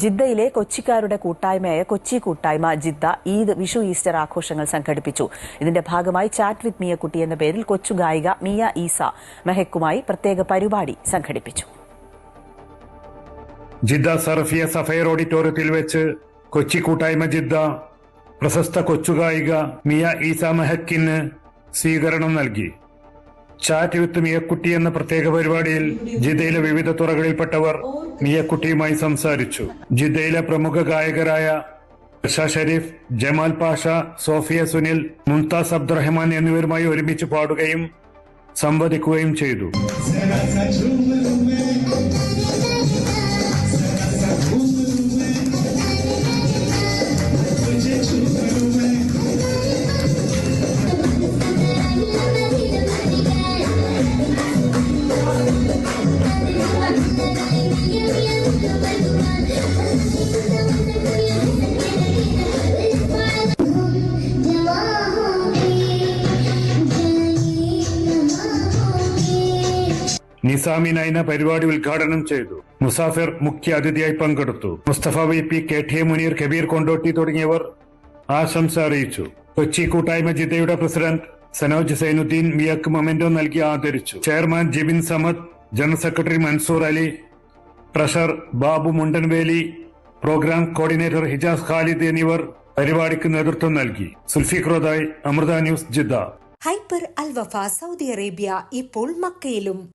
ജിദ്ദയിലെ കൊച്ചിക്കാരുടെ കൂട്ടായ്മയായ കൊച്ചി കൂട്ടായ്മ ജിദ്ദ ഈദ്, വിഷു, ഈസ്റ്റർ ആഘോഷങ്ങൾ സംഘടിപ്പിച്ചു. ഇതിന്റെ ഭാഗമായി ചാറ്റ് വിത്ത് മിയക്കുട്ടി എന്ന പേരിൽ കൊച്ചു ഗായിക മിയ ഈസ മെഹക്കുമായി പ്രത്യേക പരിപാടി സംഘടിപ്പിച്ചു. ജിദ്ദ സർഫിയ സഫയർ ഓഡിറ്റോറിയത്തിൽ വെച്ച് കൊച്ചി കൂട്ടായ്മ ജിദ്ദ പ്രശസ്ത കൊച്ചുഗായിക മിയ ഈസ മെഹക്കിന് സ്വീകരണം നൽകി. ചാറ്റ് വിത്ത് മിയക്കുട്ടി എന്ന പ്രത്യേക പരിപാടിയിൽ ജിദ്ദയിലെ വിവിധ തുറകളിൽപ്പെട്ടവർ മിയക്കുട്ടിയുമായി സംസാരിച്ചു. ജിദ്ദയിലെ പ്രമുഖ ഗായകരായ ഷാ ഷരീഫ്, ജമാൽ പാഷ, സോഫിയ സുനിൽ, മുംതാസ് അബ്ദുറഹ്മാൻ എന്നിവരുമായി ഒരുമിച്ച് പാടുകയും സംവദിക്കുകയും ചെയ്തു. നിസാമി നൈന പരിപാടി ഉദ്ഘാടനം ചെയ്തു. മുസാഫിർ മുഖ്യ അതിഥിയായി പങ്കെടുത്തു. മുസ്തഫ VP, KT മുനീർ, കബീർ കൊണ്ടോട്ടി തുടങ്ങിയവർ ആശംസ അറിയിച്ചു. കൊച്ചി കൂട്ടായ്മ ജിദ്ദയുടെ പ്രസിഡന്റ് സനോജ് സൈനുദ്ദീൻ മിയക്ക് മൊമെന്റോ നൽകി ആദരിച്ചു. Chairman Jibin Samad, general secretary Mansoor Ali, treasurer Babu Mundanveli, programme coordinator Hijas Khalid എന്നിവർ പരിപാടിക്ക് നേതൃത്വം നൽകി. സുൽഫിഖ്രോദായ്, Amrita news, Jeddah. Hyper Al Wafa Saudi Arabia ഇപ്പോൾ മക്കയിലും.